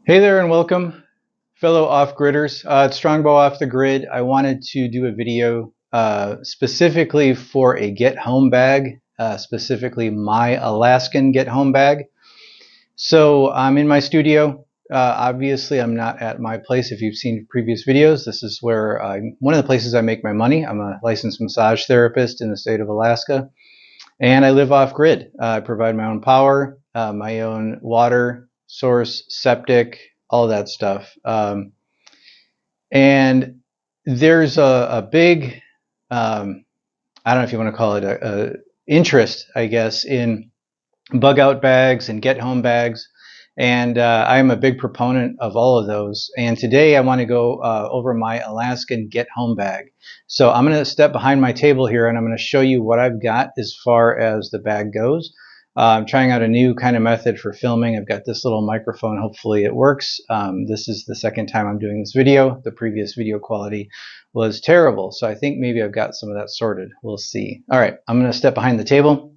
Hey there and welcome, fellow off-gridders. It's Strongbow Off the Grid. I wanted to do a video specifically for a get home bag, specifically my Alaskan get home bag. So I'm in my studio. Obviously, I'm not at my place. If you've seen previous videos, this is where one of the places I make my money. I'm a licensed massage therapist in the state of Alaska, and I live off-grid. I provide my own power, my own water source, septic, all that stuff. And there's a big, I don't know if you want to call it a interest, I guess, in bug out bags and get home bags. And I am a big proponent of all of those. And today I want to go over my Alaskan get home bag. So I'm going to step behind my table here and I'm going to show you what I've got as far as the bag goes. I'm trying out a new kind of method for filming. I've got this little microphone. Hopefully it works. This is the second time I'm doing this video. The previous video quality was terrible. So I think maybe I've got some of that sorted. We'll see. All right, I'm going to step behind the table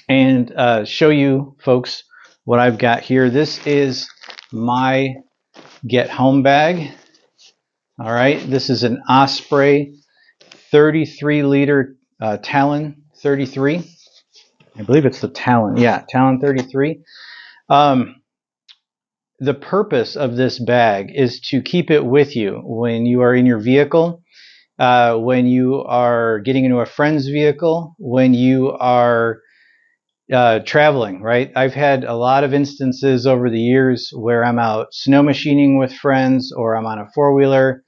and show you folks what I've got here. This is my get home bag. All right, this is an Osprey 33 liter Talon 33. I believe it's the Talon. Yeah, Talon 33. The purpose of this bag is to keep it with you when you are in your vehicle, when you are getting into a friend's vehicle, when you are traveling, right? I've had a lot of instances over the years where I'm out snow machining with friends, or I'm on a four-wheeler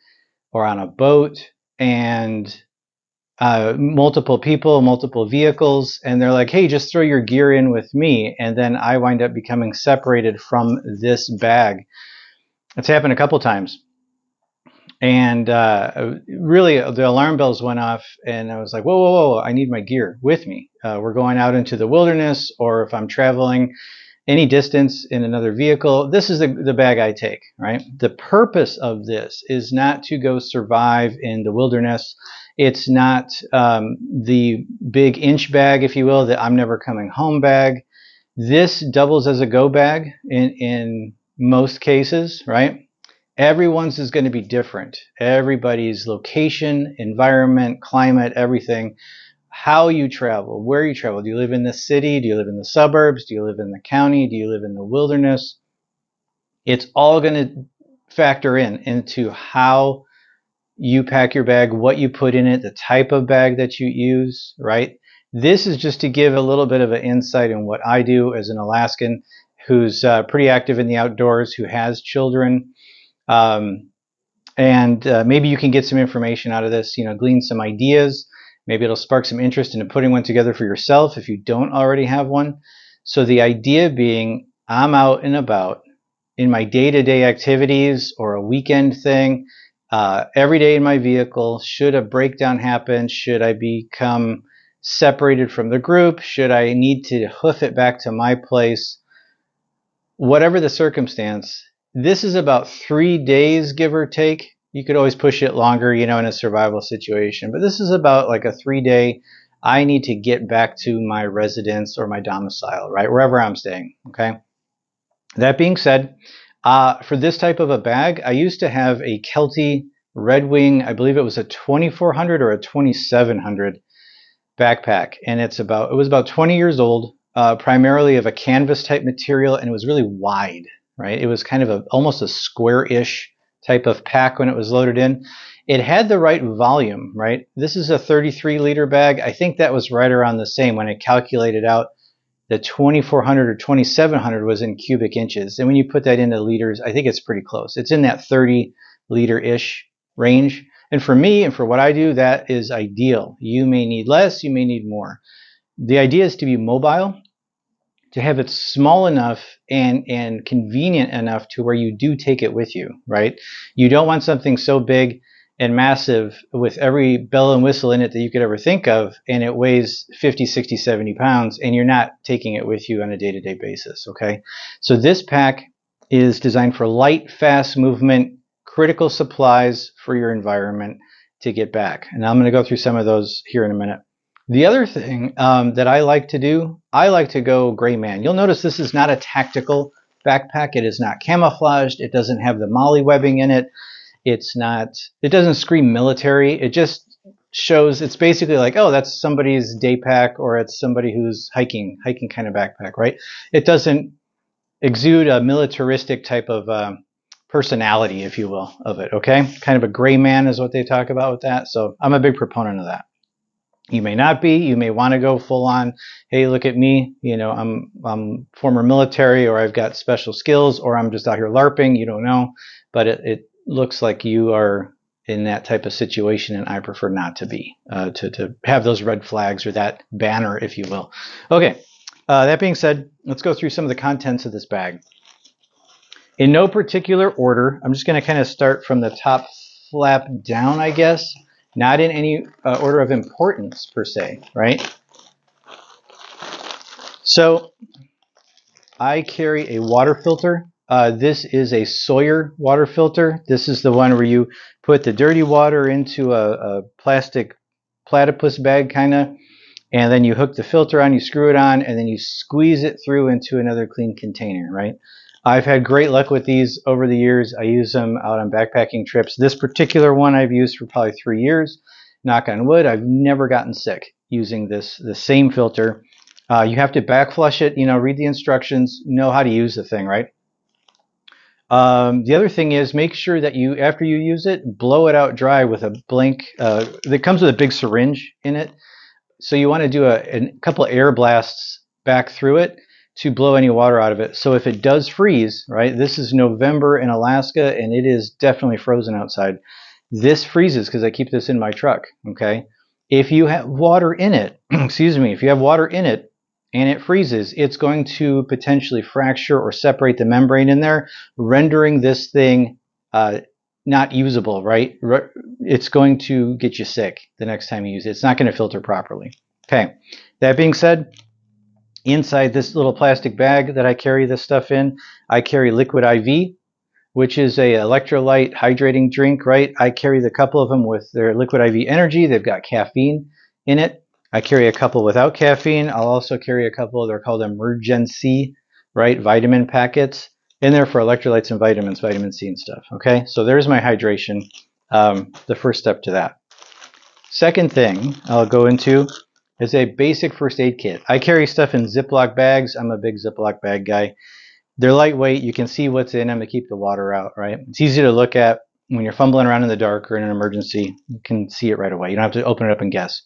or on a boat, and multiple people, multiple vehicles, and they're like, hey, just throw your gear in with me. And then I wind up becoming separated from this bag. It's happened a couple times. And really, the alarm bells went off, and I was like, whoa, whoa, whoa, I need my gear with me. We're going out into the wilderness, or if I'm traveling any distance in another vehicle, this is the bag I take, right? The purpose of this is not to go survive in the wilderness. It's not the big inch bag, if you will, the I'm never coming home bag. This doubles as a go bag in most cases, right? Everyone's is going to be different. Everybody's location, environment, climate, everything, how you travel, where you travel. Do you live in the city? Do you live in the suburbs? Do you live in the county? Do you live in the wilderness? It's all going to factor into how you pack your bag, what you put in it, the type of bag that you use, right? This is just to give a little bit of an insight in what I do as an Alaskan who's pretty active in the outdoors, who has children. Maybe you can get some information out of this, glean some ideas. Maybe it'll spark some interest in putting one together for yourself if you don't already have one. So the idea being, I'm out and about in my day-to-day activities or a weekend thing, every day in my vehicle. Should a breakdown happen, should I become separated from the group, should I need to hoof it back to my place, whatever the circumstance, this is about 3 days, give or take. You could always push it longer, in a survival situation. But this is about like a 3-day, I need to get back to my residence or my domicile, right? Wherever I'm staying, okay? That being said, for this type of a bag, I used to have a Kelty Red Wing, I believe it was a 2400 or a 2700 backpack. And it was about 20 years old, primarily of a canvas type material, and it was really wide, right? It was kind of almost a square-ish type of pack when it was loaded in. It had the right volume, right? This is a 33 liter bag. I think that was right around the same when it calculated out. The 2400 or 2700 was in cubic inches. And when you put that into liters, I think it's pretty close. It's in that 30 liter-ish range. And for me and for what I do, that is ideal. You may need less, you may need more. The idea is to be mobile, to have it small enough and convenient enough to where you do take it with you, right? You don't want something so big and massive with every bell and whistle in it that you could ever think of, and it weighs 50, 60, 70 pounds, and you're not taking it with you on a day-to-day basis, okay? So this pack is designed for light, fast movement, critical supplies for your environment to get back. And I'm going to go through some of those here in a minute. The other thing that I like to do, I like to go gray man. You'll notice this is not a tactical backpack. It is not camouflaged. It doesn't have the MOLLE webbing in it. It doesn't scream military. It just shows, it's basically like, oh, that's somebody's day pack, or it's somebody who's hiking kind of backpack, right? It doesn't exude a militaristic type of personality, if you will, of it, okay? Kind of a gray man is what they talk about with that. So I'm a big proponent of that. You may not be. You may want to go full on, hey, look at me, you know, I'm former military, or I've got special skills, or I'm just out here LARPing. You don't know, but it looks like you are in that type of situation, and I prefer not to be, to have those red flags or that banner, if you will. Okay, that being said, let's go through some of the contents of this bag. In no particular order, I'm just going to kind of start from the top flap down, I guess. Not in any order of importance, per se, right? So I carry a water filter. This is a Sawyer water filter. This is the one where you put the dirty water into a plastic platypus bag, kind of, and then you hook the filter on, you screw it on, and then you squeeze it through into another clean container, right? I've had great luck with these over the years. I use them out on backpacking trips. This particular one I've used for probably 3 years. Knock on wood, I've never gotten sick using the same filter. You have to back flush it, you know, read the instructions, know how to use the thing, right? The other thing is, make sure that you, after you use it, blow it out dry with a blank, that comes with a big syringe in it. So you want to do a couple air blasts back through it to blow any water out of it. So if it does freeze, right, this is November in Alaska, and it is definitely frozen outside. This freezes because I keep this in my truck, okay? If you have water in it, excuse me, if you have water in it and it freezes, it's going to potentially fracture or separate the membrane in there, rendering this thing not usable, right? It's going to get you sick the next time you use it. It's not going to filter properly. Okay, that being said, inside this little plastic bag that I carry this stuff in, I carry Liquid IV, which is a electrolyte hydrating drink, right? I carry the couple of them with their Liquid IV Energy. They've got caffeine in it. I carry a couple without caffeine. I'll also carry a couple, they're called Emergen-C, right? Vitamin packets in there for electrolytes and vitamins, vitamin C and stuff, okay? So there's my hydration, the first step to that. Second thing I'll go into is a basic first aid kit. I carry stuff in Ziploc bags. I'm a big Ziploc bag guy. They're lightweight. You can see what's in them to keep the water out, right? It's easy to look at when you're fumbling around in the dark or in an emergency. You can see it right away. You don't have to open it up and guess.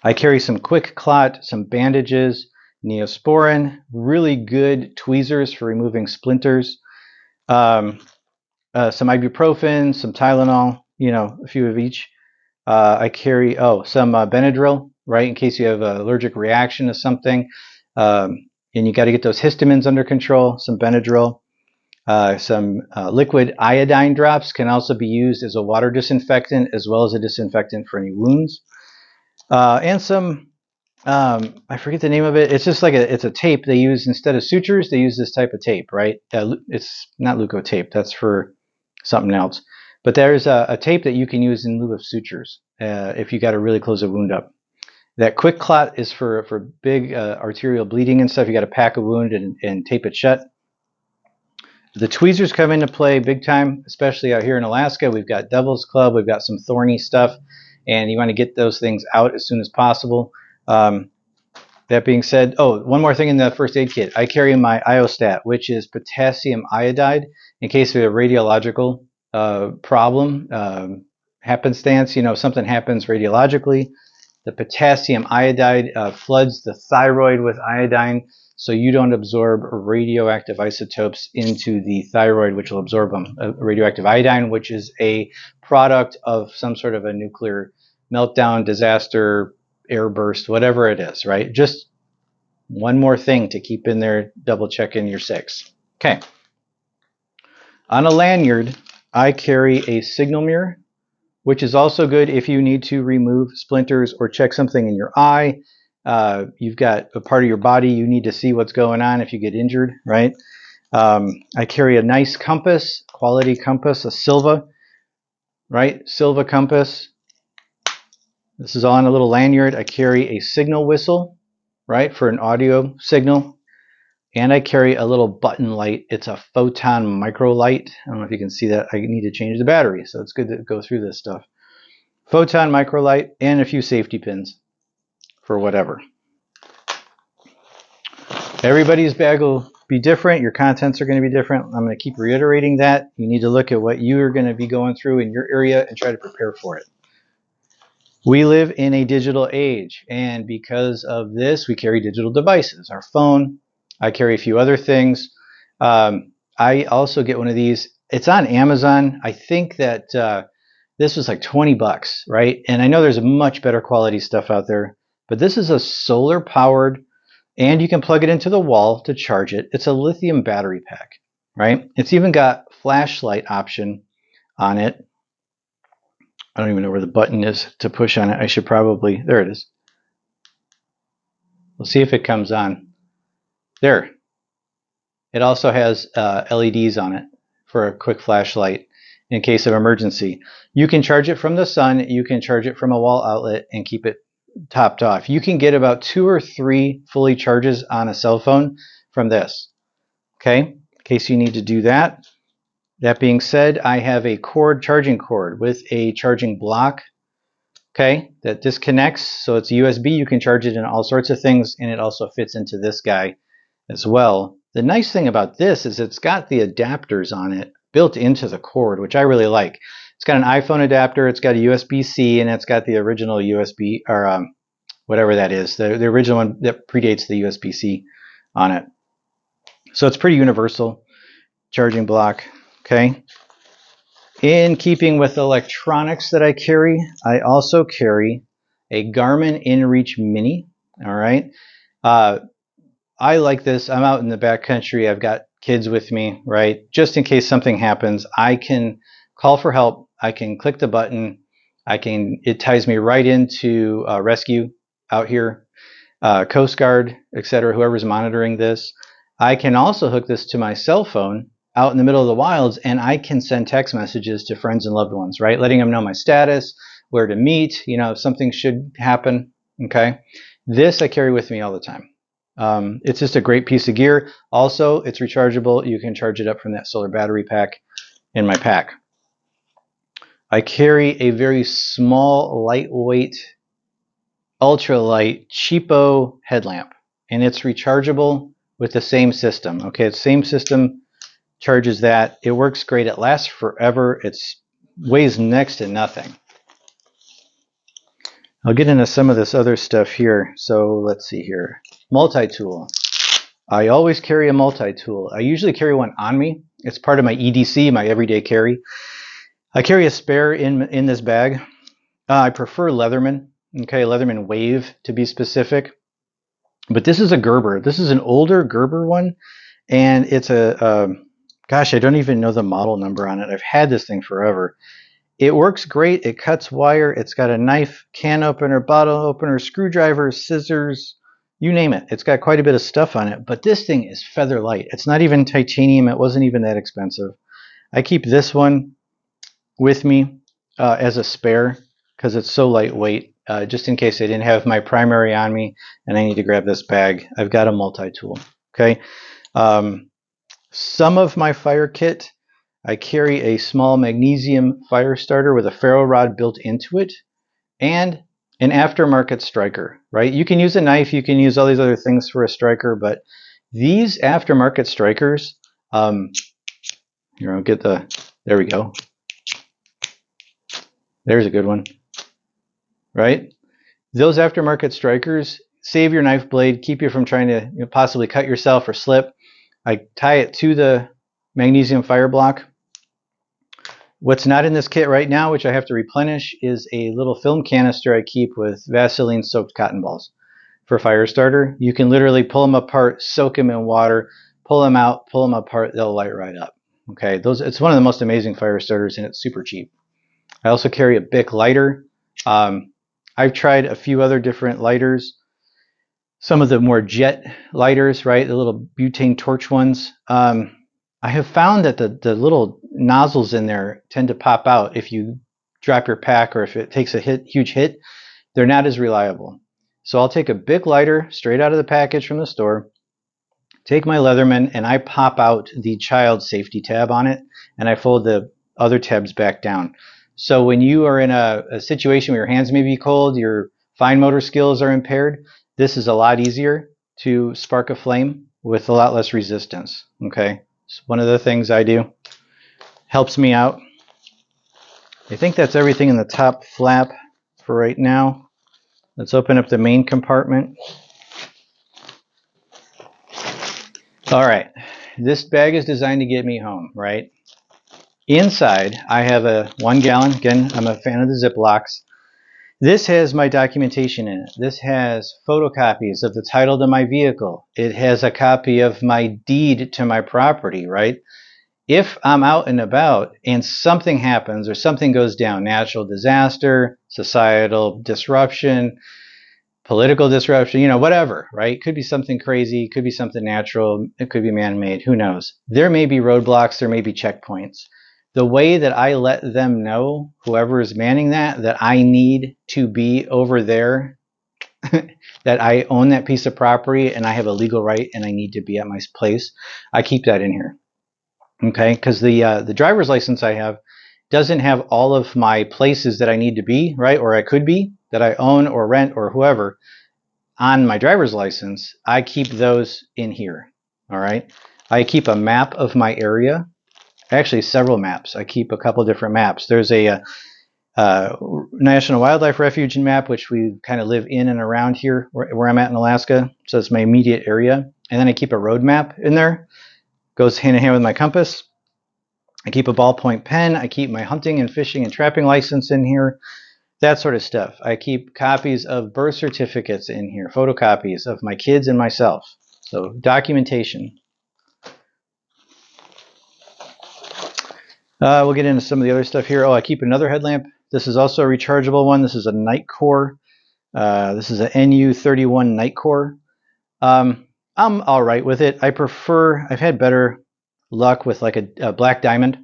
I carry some Quick Clot, some bandages, Neosporin, really good tweezers for removing splinters, some ibuprofen, some Tylenol, you know, a few of each. I carry, some Benadryl, right, in case you have an allergic reaction to something. And you got to get those histamines under control, some Benadryl. Some liquid iodine drops can also be used as a water disinfectant as well as a disinfectant for any wounds. And some, I forget the name of it. It's just like it's a tape they use instead of sutures. They use this type of tape, right? It's not Leukotape. That's for something else. But there's a tape that you can use in lieu of sutures if you got to really close a wound up. That Quick Clot is for big arterial bleeding and stuff. You got to pack a wound and tape it shut. The tweezers come into play big time, especially out here in Alaska. We've got Devil's Club. We've got some thorny stuff, and you want to get those things out as soon as possible. That being said, one more thing in the first aid kit. I carry my Iostat, which is potassium iodide, in case of a radiological problem, happenstance, you know, something happens radiologically. The potassium iodide floods the thyroid with iodine, so you don't absorb radioactive isotopes into the thyroid, which will absorb them. Radioactive iodine, which is a product of some sort of a nuclear meltdown, disaster, airburst, whatever it is, right? Just one more thing to keep in there, double checking your 6. Okay. On a lanyard, I carry a signal mirror, which is also good if you need to remove splinters or check something in your eye. You've got a part of your body you need to see what's going on if you get injured, right? I carry a nice compass, quality compass, a Silva, right? Silva compass. This is all on a little lanyard. I carry a signal whistle, right, for an audio signal. and I carry a little button light. It's a photon micro light. I don't know if you can see that. I need to change the battery, so it's good to go through this stuff. Photon micro light and a few safety pins for whatever. Everybody's bag will be different. Your contents are going to be different. I'm going to keep reiterating that. You need to look at what you're going to be going through in your area and try to prepare for it. We live in a digital age, and because of this, we carry digital devices. Our phone. I carry a few other things. I also get one of these. It's on Amazon. I think that this was like 20 bucks, right? And I know there's much better quality stuff out there, but this is a solar powered, and you can plug it into the wall to charge it. It's a lithium battery pack, right? It's even got flashlight option on it. I don't even know where the button is to push on it. I should probably, there it is. We'll see if it comes on. There. It also has LEDs on it for a quick flashlight in case of emergency. You can charge it from the sun. You can charge it from a wall outlet and keep it topped off. You can get about 2 or 3 fully charges on a cell phone from this. Okay, in case you need to do that. That being said, I have a charging cord with a charging block, okay, that disconnects. So it's USB. You can charge it in all sorts of things, and it also fits into this guy as well. The nice thing about this is it's got the adapters on it built into the cord, which I really like. It's got an iPhone adapter, it's got a USB-C, and it's got the original USB, or whatever that is, the original one that predates the USB-C on it. So it's pretty universal charging block. Okay. In keeping with electronics that I carry, I also carry a Garmin InReach Mini. All right. I like this. I'm out in the backcountry. I've got kids with me, right? Just in case something happens, I can call for help. I can click the button. It ties me right into rescue out here, Coast Guard, etc. Whoever's monitoring this. I can also hook this to my cell phone out in the middle of the wilds, and I can send text messages to friends and loved ones, right? Letting them know my status, where to meet, if something should happen, okay? This I carry with me all the time. It's just a great piece of gear. Also, it's rechargeable. You can charge it up from that solar battery pack in my pack. I carry a very small, lightweight, ultralight, cheapo headlamp, and it's rechargeable with the same system. Okay, the same system charges that. It works great. It lasts forever. It weighs next to nothing. I'll get into some of this other stuff here. So let's see here. Multi-tool. I always carry a multi-tool. I usually carry one on me. It's part of my EDC, my everyday carry. I carry a spare in this bag. I prefer Leatherman. Okay, Leatherman Wave to be specific. But this is a Gerber. This is an older Gerber one, and it's gosh, I don't even know the model number on it. I've had this thing forever. It works great. It cuts wire. It's got a knife, can opener, bottle opener, screwdriver, scissors, you name it. It's got quite a bit of stuff on it, but this thing is feather light. It's not even titanium. It wasn't even that expensive. I keep this one with me as a spare because it's so lightweight, just in case I didn't have my primary on me and I need to grab this bag. I've got a multi-tool, okay? Some of my fire kit, I carry a small magnesium fire starter with a ferro rod built into it and an aftermarket striker, right? You can use a knife, you can use all these other things for a striker, but these aftermarket strikers, here, I'll get there we go. There's a good one, right? Those aftermarket strikers save your knife blade, keep you from trying to possibly cut yourself or slip. I tie it to the magnesium fire block. What's not in this kit right now, which I have to replenish, is a little film canister I keep with Vaseline soaked cotton balls for fire starter. You can literally pull them apart, soak them in water, pull them out, pull them apart, they'll light right up. Okay, it's one of the most amazing fire starters, and it's super cheap. I also carry a Bic lighter. I've tried a few other different lighters. Some of the more jet lighters, right, the little butane torch ones. I have found that the little nozzles in there tend to pop out if you drop your pack or if it takes a huge hit. They're not as reliable. So I'll take a Bic lighter straight out of the package from the store, take my Leatherman and I pop out the child safety tab on it, and I fold the other tabs back down. So when you are in a situation where your hands may be cold, your fine motor skills are impaired, this is a lot easier to spark a flame with a lot less resistance. Okay, it's one of the things I do. Helps me out. I think that's everything in the top flap for right now. Let's open up the main compartment. All right, this bag is designed to get me home, right? Inside, I have a 1 gallon. Again, I'm a fan of the Ziplocs. This has my documentation in it. This has photocopies of the title to my vehicle. It has a copy of my deed to my property, right? If I'm out and about and something happens or something goes down, natural disaster, societal disruption, political disruption, whatever, right? Could be something crazy, could be something natural, it could be man-made, who knows? There may be roadblocks, there may be checkpoints. The way that I let them know, whoever is manning that I need to be over there, that I own that piece of property and I have a legal right and I need to be at my place, I keep that in here. Okay, because the driver's license I have doesn't have all of my places that I need to be, right, or I could be, that I own or rent or whoever, on my driver's license. I keep those in here, all right? I keep a map of my area, actually several maps. I keep a couple different maps. There's a National Wildlife Refuge map, which we kind of live in and around here where I'm at in Alaska, so it's my immediate area. And then I keep a road map in there. Goes hand in hand with my compass. I keep a ballpoint pen. I keep my hunting and fishing and trapping license in here. That sort of stuff. I keep copies of birth certificates in here, photocopies of my kids and myself. So documentation. We'll get into some of the other stuff here. Oh, I keep another headlamp. This is also a rechargeable one. This is a Nitecore. This is a NU31 Nitecore. I'm all right with it. I've had better luck with like a Black Diamond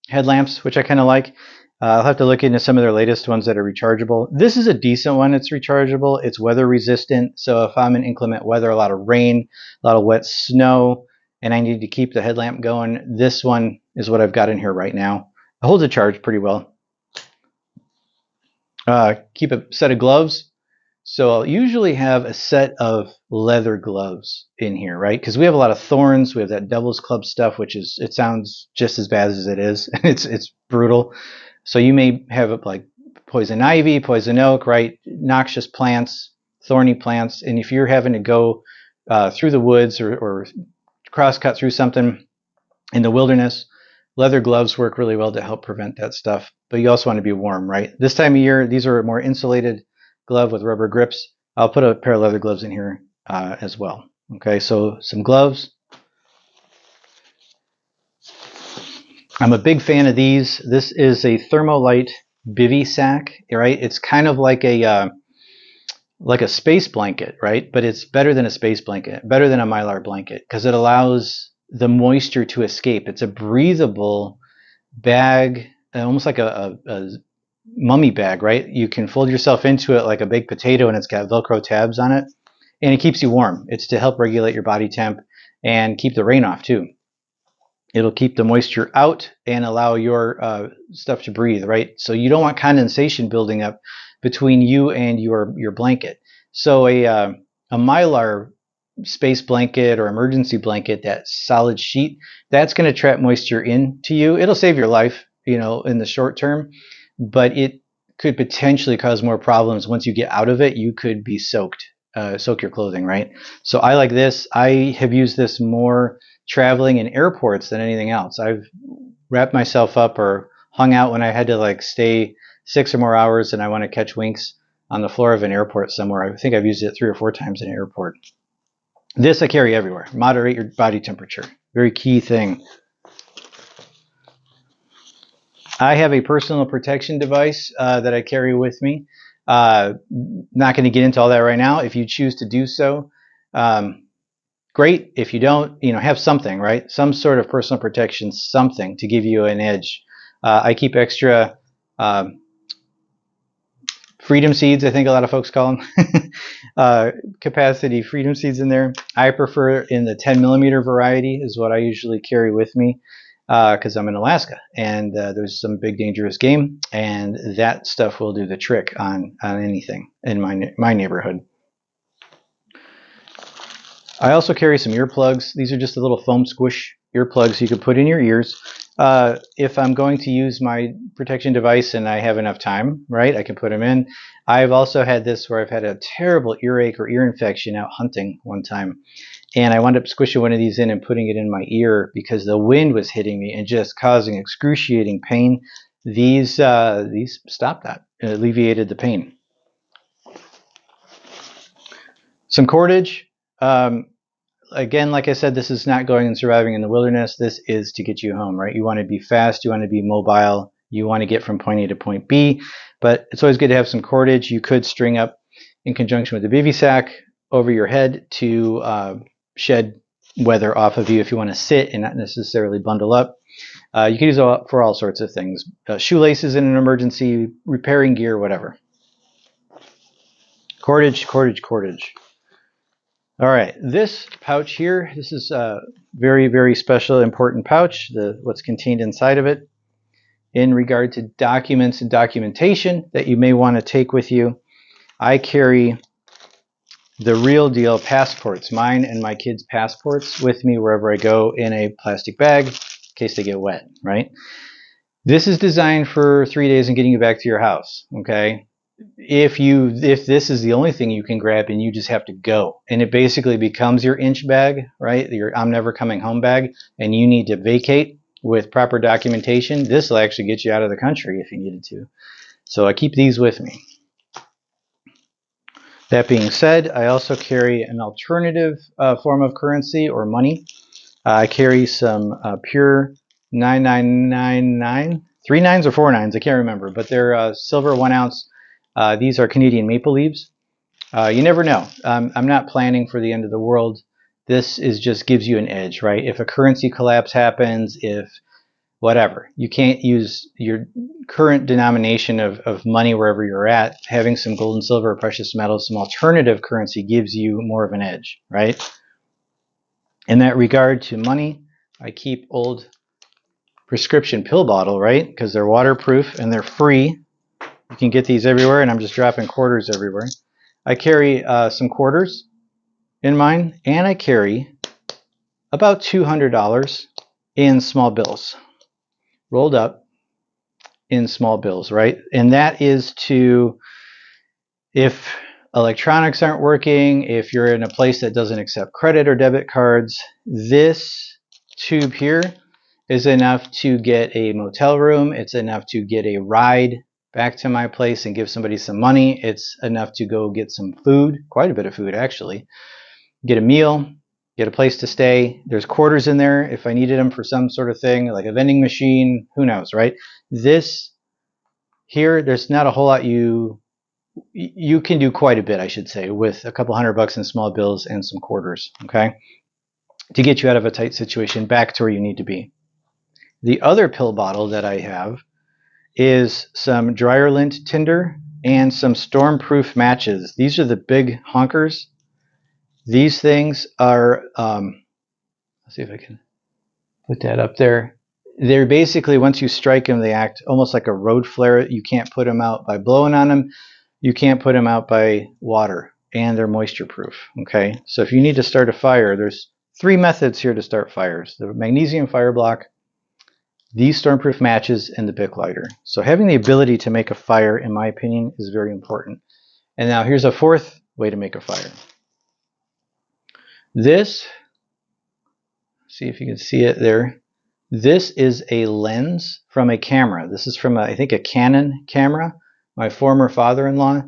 headlamps, which I kind of like. I'll have to look into some of their latest ones that are rechargeable. This is a decent one. It's rechargeable. It's weather resistant. So if I'm in inclement weather, a lot of rain, a lot of wet snow, and I need to keep the headlamp going, this one is what I've got in here right now. It holds a charge pretty well. Keep a set of gloves. So I'll usually have a set of leather gloves in here, right? Because we have a lot of thorns. We have that Devil's Club stuff, which it sounds just as bad as it is. It's brutal. So you may have like poison ivy, poison oak, right? Noxious plants, thorny plants. And if you're having to go through the woods or cross-cut through something in the wilderness, leather gloves work really well to help prevent that stuff. But you also want to be warm, right? This time of year, these are more insulated glove with rubber grips. I'll put a pair of leather gloves in here as well. Okay, so some gloves. I'm a big fan of these. This is a Thermolite bivy sack, right? It's kind of like a space blanket, right? But it's better than a space blanket, better than a Mylar blanket, because it allows the moisture to escape. It's a breathable bag, almost like a mummy bag, right? You can fold yourself into it like a baked potato, and it's got Velcro tabs on it, and it keeps you warm. It's to help regulate your body temp and keep the rain off too. It'll keep the moisture out and allow your stuff to breathe, right? So you don't want condensation building up between you and your blanket. So a Mylar space blanket or emergency blanket, that solid sheet, that's going to trap moisture into you. It'll save your life, in the short term, but it could potentially cause more problems. Once you get out of it, you could be soak your clothing, right? So I like this. I have used this more traveling in airports than anything else. I've wrapped myself up or hung out when I had to like stay 6 or more hours and I want to catch winks on the floor of an airport somewhere. I think I've used it 3 or 4 times in an airport. This I carry everywhere. Moderate your body temperature. Very key thing. I have a personal protection device that I carry with me. Not going to get into all that right now. If you choose to do so, great. If you don't, have something, right? Some sort of personal protection, something to give you an edge. I keep extra freedom seeds, I think a lot of folks call them. capacity freedom seeds in there. I prefer in the 10 millimeter variety is what I usually carry with me because I'm in Alaska and there's some big dangerous game, and that stuff will do the trick on anything in my neighborhood. I also carry some earplugs. These are just a little foam squish earplugs you can put in your ears. If I'm going to use my protection device and I have enough time, right, I can put them in. I've also had this where I've had a terrible earache or ear infection out hunting one time. And I wound up squishing one of these in and putting it in my ear because the wind was hitting me and just causing excruciating pain. These stopped that. It alleviated the pain. Some cordage. Again, like I said, this is not going and surviving in the wilderness. This is to get you home, right? You want to be fast. You want to be mobile. You want to get from point A to point B. But it's always good to have some cordage. You could string up in conjunction with the bivy sack over your head to shed weather off of you if you want to sit and not necessarily bundle up. You can use it for all sorts of things. Shoelaces in an emergency, repairing gear, whatever. Cordage, cordage, cordage. All right, this pouch here, this is a very, very special, important pouch, what's contained inside of it. In regard to documents and documentation that you may want to take with you, I carry the real deal passports, mine and my kids' passports, with me wherever I go in a plastic bag in case they get wet, right? This is designed for 3 days and getting you back to your house, okay? If this is the only thing you can grab and you just have to go, and it basically becomes your inch bag, right? Your I'm never coming home bag, and you need to vacate with proper documentation, this will actually get you out of the country if you needed to. So I keep these with me. That being said, I also carry an alternative form of currency or money. I carry some pure 9999, 3 nines or 4 nines, I can't remember, but they're silver 1 ounce. These are Canadian maple leaves. You never know. I'm not planning for the end of the world. This is just gives you an edge, right? If a currency collapse happens, if whatever, you can't use your current denomination of money wherever you're at. Having some gold and silver or precious metals, some alternative currency gives you more of an edge, right? In that regard to money, I keep old prescription pill bottle, right? Because they're waterproof and they're free. You can get these everywhere, and I'm just dropping quarters everywhere. I carry some quarters in mine, and I carry about $200 in small bills, rolled up in small bills, right? And that is to, if electronics aren't working, if you're in a place that doesn't accept credit or debit cards, this tube here is enough to get a motel room. It's enough to get a ride back to my place and give somebody some money. It's enough to go get some food, quite a bit of food actually, get a meal, get a place to stay. There's quarters in there if I needed them for some sort of thing, like a vending machine, who knows, right? This here, there's not a whole lot you can do quite a bit, I should say, with a couple $100 in small bills and some quarters, okay? To get you out of a tight situation back to where you need to be. The other pill bottle that I have is some dryer lint tinder and some stormproof matches. These are the big honkers. These things are, let's see if I can put that up there. They're basically, once you strike them, they act almost like a road flare. You can't put them out by blowing on them. You can't put them out by water, and they're moisture proof, okay? So if you need to start a fire, there's 3 methods here to start fires. The magnesium fire block, these stormproof matches, and the Bic lighter. So having the ability to make a fire, in my opinion, is very important. And now here's a 4th way to make a fire. This, see if you can see it there. This is a lens from a camera. This is from, I think, a Canon camera. My former father-in-law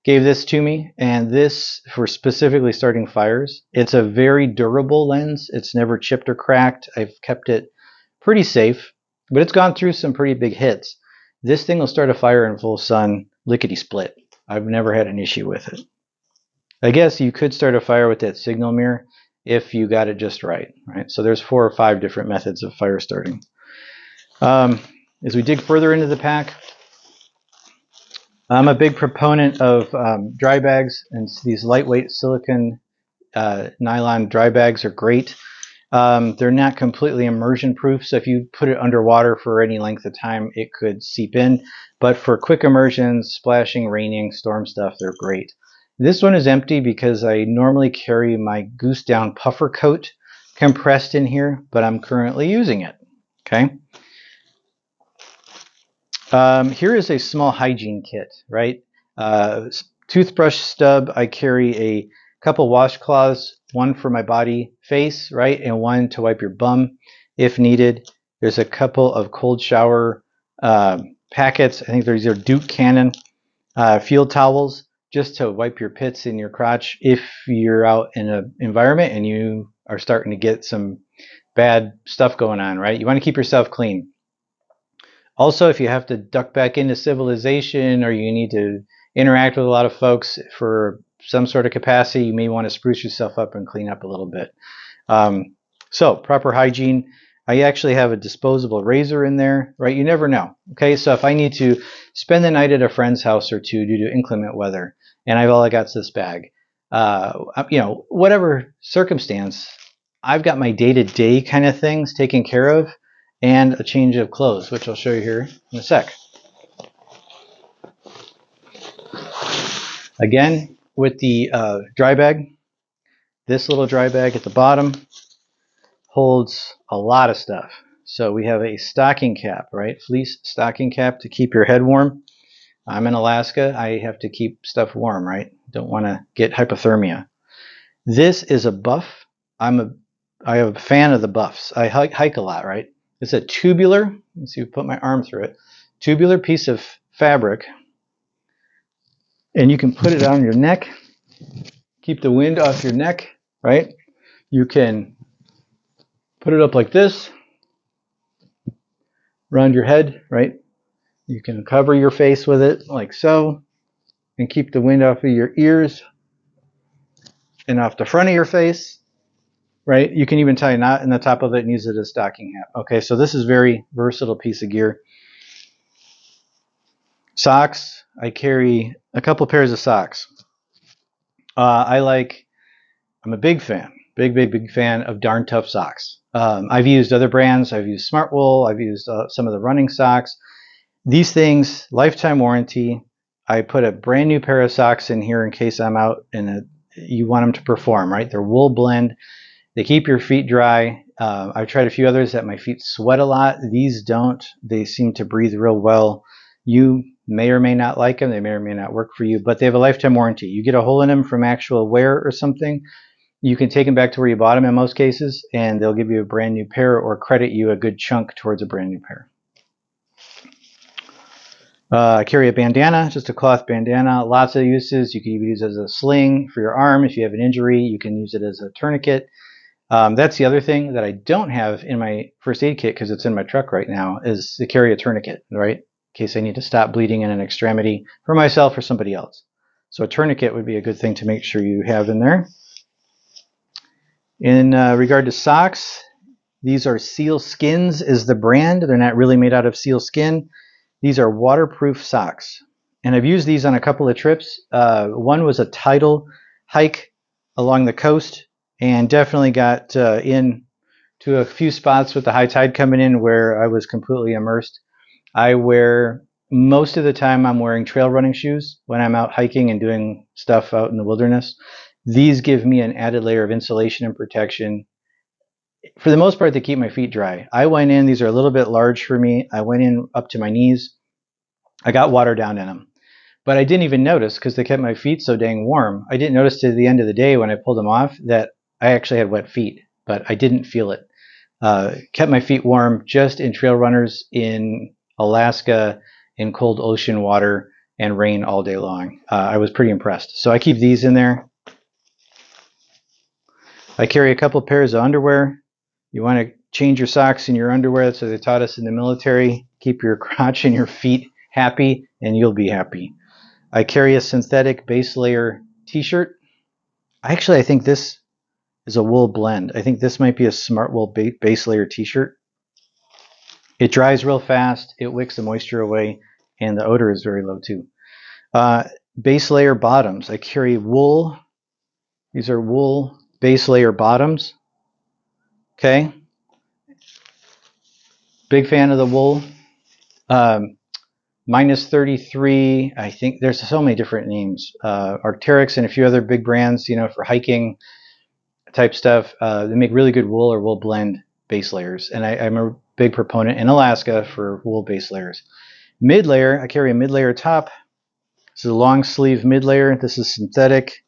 gave this to me, and this for specifically starting fires. It's a very durable lens. It's never chipped or cracked. I've kept it pretty safe, but it's gone through some pretty big hits. This thing will start a fire in full sun, lickety-split. I've never had an issue with it. I guess you could start a fire with that signal mirror if you got it just right, right? So there's 4 or 5 different methods of fire starting. As we dig further into the pack, I'm a big proponent of dry bags, and these lightweight silicone nylon dry bags are great. They're not completely immersion proof, so if you put it underwater for any length of time, it could seep in. But for quick immersions, splashing, raining, storm stuff, they're great. This one is empty because I normally carry my Goose Down puffer coat compressed in here, but I'm currently using it. Okay. Here is a small hygiene kit, right? Toothbrush stub. I carry a couple washcloths, one for my body, face, right, and one to wipe your bum if needed. There's a couple of cold shower packets. I think these are Duke Cannon field towels, just to wipe your pits in your crotch if you're out in an environment and you are starting to get some bad stuff going on, right? You want to keep yourself clean. Also, if you have to duck back into civilization or you need to interact with a lot of folks for some sort of capacity, you may want to spruce yourself up and clean up a little bit. So, proper hygiene. I actually have a disposable razor in there, right? You never know. Okay, so if I need to spend the night at a friend's house or two due to inclement weather, and all I got's this bag, whatever circumstance, I've got my day-to-day kind of things taken care of, and a change of clothes, which I'll show you here in a sec. Again, with the dry bag, this little dry bag at the bottom holds a lot of stuff. So we have a stocking cap, right? Fleece stocking cap to keep your head warm. I'm in Alaska. I have to keep stuff warm, right? Don't want to get hypothermia. This is a buff. I am a fan of the buffs. I hike a lot, right? It's a tubular, let's see, put my arm through it, tubular piece of fabric, and you can put it on your neck, keep the wind off your neck, right? You can put it up like this, around your head, right? You can cover your face with it like so, and keep the wind off of your ears and off the front of your face, right? You can even tie a knot in the top of it and use it as stocking hat. Okay, so this is a very versatile piece of gear. Socks. I carry a couple pairs of socks. I'm a big fan, big fan of Darn Tough socks. I've used other brands. I've used Smartwool. I've used some of the running socks. These things, lifetime warranty. I put a brand new pair of socks in here in case I'm out and you want them to perform, right? They're wool blend. They keep your feet dry. I've tried a few others that my feet sweat a lot. These don't. They seem to breathe real well. You may or may not like them. They may or may not work for you, but they have a lifetime warranty. You get a hole in them from actual wear or something, you can take them back to where you bought them in most cases, and they'll give you a brand new pair or credit you a good chunk towards a brand new pair. I carry a bandana, just a cloth bandana. Lots of uses. You can even use it as a sling for your arm. If you have an injury, you can use it as a tourniquet. That's the other thing that I don't have in my first aid kit because it's in my truck right now, is to carry a tourniquet, right? In case I need to stop bleeding in an extremity for myself or somebody else. So a tourniquet would be a good thing to make sure you have in there. In regard to socks, these are Seal Skins is the brand. They're not really made out of seal skin. These are waterproof socks. And I've used these on a couple of trips. One was a tidal hike along the coast, and definitely got in to a few spots with the high tide coming in where I was completely immersed. Most of the time I'm wearing trail running shoes when I'm out hiking and doing stuff out in the wilderness. These give me an added layer of insulation and protection. For the most part, they keep my feet dry. I went in, these are a little bit large for me. I went in up to my knees. I got water down in them. But I didn't even notice because they kept my feet so dang warm. I didn't notice to the end of the day when I pulled them off that I actually had wet feet, but I didn't feel it. Kept my feet warm just in trail runners in Alaska in cold ocean water and rain all day long. I was pretty impressed. So I keep these in there. I carry a couple pairs of underwear. You want to change your socks and your underwear. That's what they taught us in the military. Keep your crotch and your feet happy, and you'll be happy. I carry a synthetic base layer t-shirt. I think this is a wool blend. I think this might be a Smartwool base layer t-shirt. It dries real fast. It wicks the moisture away, and the odor is very low too. Base layer bottoms. I carry wool. These are wool base layer bottoms. Okay. Big fan of the wool. Minus 33. I think there's so many different names. Arc'teryx and a few other big brands, for hiking type stuff. They make really good wool or wool blend base layers. And I'm a big proponent in Alaska for wool base layers. Mid layer, I carry a mid layer top. This is a long sleeve mid layer. This is synthetic.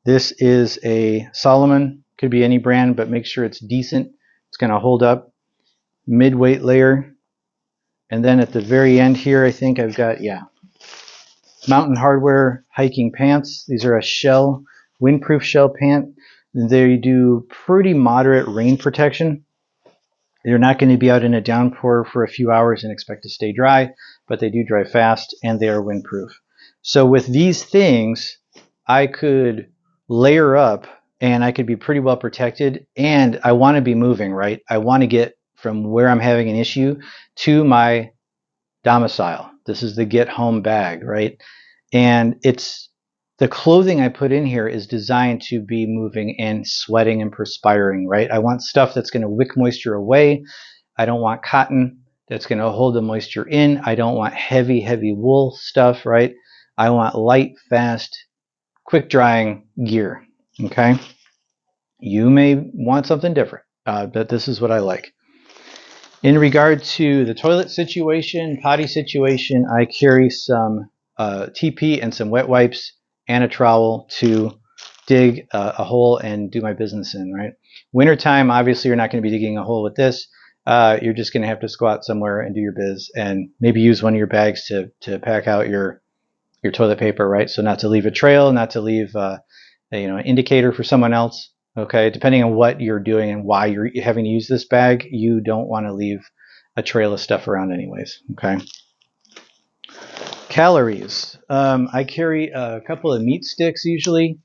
This is a Salomon. Could be any brand, but make sure it's decent. It's going to hold up. Mid-weight layer. And then at the very end here, I think I've got, Mountain Hardwear hiking pants. These are a shell, windproof shell pant. They do pretty moderate rain protection. You're not going to be out in a downpour for a few hours and expect to stay dry, but they do dry fast and they are windproof. So with these things, I could layer up and I could be pretty well protected, and I want to be moving, right? I want to get from where I'm having an issue to my domicile. This is the get home bag, right? And it's the clothing I put in here is designed to be moving and sweating and perspiring, right? I want stuff that's going to wick moisture away. I don't want cotton that's going to hold the moisture in. I don't want heavy wool stuff, right? I want light, fast, quick drying gear, okay? You may want something different, but this is what I like. In regard to the toilet situation, potty situation, I carry some TP and some wet wipes and a trowel to dig a hole and do my business in, right? Wintertime, obviously, you're not going to be digging a hole with this. You're just going to have to squat somewhere and do your biz and maybe use one of your bags to pack out your toilet paper, right? So not to leave a trail, not to leave an indicator for someone else. Okay, depending on what you're doing and why you're having to use this bag, you don't want to leave a trail of stuff around anyways. Okay. Calories. I carry a couple of meat sticks usually,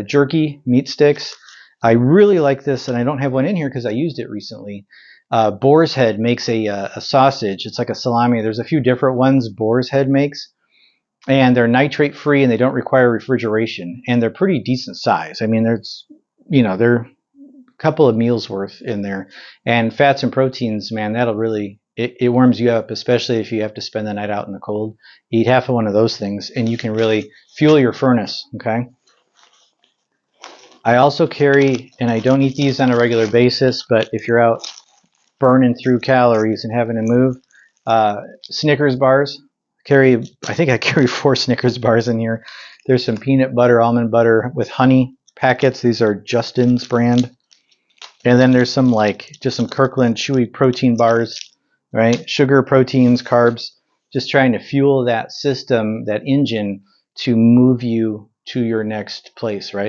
jerky meat sticks. I really like this, and I don't have one in here because I used it recently. Boar's Head makes a sausage. It's like a salami. There's a few different ones Boar's Head makes, and they're nitrate free and they don't require refrigeration, and they're pretty decent size. I mean, they're a couple of meals worth in there, and fats and proteins, man, that'll really, it warms you up, especially if you have to spend the night out in the cold. Eat half of one of those things and you can really fuel your furnace. Okay. I also carry, and I don't eat these on a regular basis, but if you're out burning through calories and having to move, Snickers bars. I think I carry 4 Snickers bars in here. There's some peanut butter, almond butter with honey packets. These are Justin's brand. And then there's just some Kirkland chewy protein bars, right? Sugar, proteins, carbs, just trying to fuel that system, that engine, to move you to your next place, right?